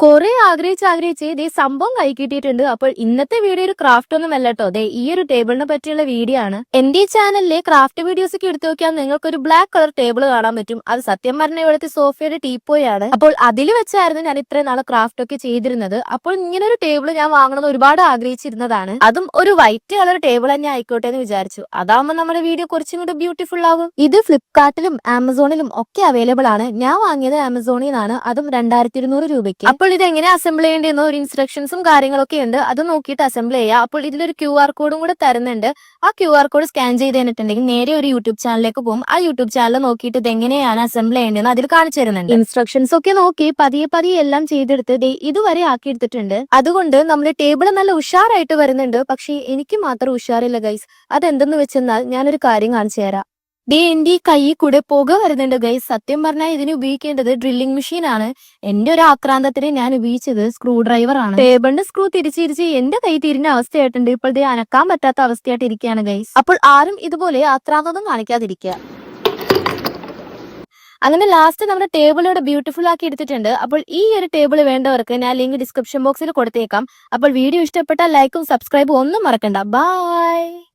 കുറെ ആഗ്രഹിച്ച് ദേ സംഭവം കൈ കിട്ടിയിട്ടുണ്ട്. അപ്പോൾ ഇന്നത്തെ വീഡിയോ ഒരു ക്രാഫ്റ്റ് ഒന്നും അല്ല കേട്ടോ. ദേ ഈ ഒരു ടേബിളിനെ പറ്റിയുള്ള വീഡിയോ ആണ്. എന്റെ ഈ ചാനലിലെ ക്രാഫ്റ്റ് വീഡിയോസ് ഒക്കെ എടുത്തു നോക്കിയാൽ നിങ്ങൾക്ക് ഒരു ബ്ലാക്ക് കളർ ടേബിൾ കാണാൻ പറ്റും. അത് സത്യം പറഞ്ഞ ഇവിടുത്തെ സോഫയുടെ ടീപ്പോയാണ്. അപ്പോൾ അതിൽ വെച്ചായിരുന്നു ഞാൻ ഇത്രയും നാളെ ക്രാഫ്റ്റ് ഒക്കെ ചെയ്തിരുന്നത്. അപ്പോൾ ഇങ്ങനെ ഒരു ടേബിൾ ഞാൻ വാങ്ങണമെന്ന് ഒരുപാട് ആഗ്രഹിച്ചിരുന്നതാണ്. അതും ഒരു വൈറ്റ് കളർ ടേബിൾ തന്നെ ആയിക്കോട്ടെ എന്ന് വിചാരിച്ചു. അതാവുമ്പോൾ നമ്മുടെ വീഡിയോ കുറച്ചും കൂടി ബ്യൂട്ടിഫുൾ ആകും. ഇത് ഫ്ലിപ്കാർട്ടിലും ആമസോണിലും ഒക്കെ അവൈലബിൾ ആണ്. ഞാൻ വാങ്ങിയത് ആമസോണിൽ നിന്നാണ്. അതും 2200 രൂപയ്ക്ക്. അപ്പോൾ ഇത് എങ്ങനെ അസംബിൾ ചെയ്യേണ്ടിയെന്നോ ഒരു ഇൻസ്ട്രക്ഷൻസും കാര്യങ്ങളൊക്കെ ഉണ്ട്. അത് നോക്കിയിട്ട് അസംബിൾ ചെയ്യാം. അപ്പോൾ ഇതിലൊരു QR കോഡും കൂടെ തരുന്നുണ്ട്. ആ QR കോഡ് സ്കാൻ ചെയ്ത് തന്നിട്ടുണ്ടെങ്കിൽ നേരെ ഒരു യൂട്യൂബ് ചാനലിലേക്ക് പോകും. ആ യൂട്യൂബ് ചാനൽ നോക്കിയിട്ട് ഇത് എങ്ങനെയാണ് അസംബിൾ ചെയ്യേണ്ടതെന്ന് അതിൽ കാണിച്ചു തരുന്നുണ്ട്. ഇൻസ്ട്രക്ഷൻസ് ഒക്കെ നോക്കി പതിയെ എല്ലാം ചെയ്തെടുത്ത് ഇതുവരെ ആക്കി എടുത്തിട്ടുണ്ട്. അതുകൊണ്ട് നമ്മുടെ ടേബിൾ നല്ല ഉഷാറായിട്ട് വരുന്നുണ്ട്. പക്ഷേ എനിക്ക് മാത്രം ഉഷാറില്ല ഗൈസ്. അതെന്തെന്ന് വെച്ചെന്നാൽ ഞാനൊരു കാര്യം കാണിച്ചു തരാം. എന്റെ ഈ കൈ കൂടെ പുക വരുന്നുണ്ട് ഗൈസ്. സത്യം പറഞ്ഞാൽ ഇതിന് ഉപയോഗിക്കേണ്ടത് ഡ്രില്ലിംഗ് മെഷീൻ ആണ്. എന്റെ ഒരു ആക്രാന്തത്തിന് ഞാൻ ഉപയോഗിച്ചത് സ്ക്രൂ ഡ്രൈവർ ആണ്. ടേബിളിന്റെ സ്ക്രൂ തിരിച്ച് എന്റെ കൈ തിരിഞ്ഞ അവസ്ഥയായിട്ടുണ്ട്. ഇപ്പോഴത്തെ അനക്കാൻ പറ്റാത്ത അവസ്ഥയായിട്ട് ഇരിക്കുകയാണ് ഗൈസ്. അപ്പോൾ ആരും ഇതുപോലെ ആക്രാന്തം കാണിക്കാതിരിക്കുക. അങ്ങനെ ലാസ്റ്റ് നമ്മുടെ ടേബിൾ ഇവിടെ ബ്യൂട്ടിഫുൾ ആക്കി എടുത്തിട്ടുണ്ട്. അപ്പോൾ ഈ ഒരു ടേബിൾ വേണ്ടവർക്ക് ഞാൻ ലിങ്ക് ഡിസ്ക്രിപ്ഷൻ ബോക്സിൽ കൊടുത്തേക്കാം. അപ്പോൾ വീഡിയോ ഇഷ്ടപ്പെട്ടാൽ ലൈക്കും സബ്സ്ക്രൈബും ഒന്നും മറക്കണ്ട. ബൈ.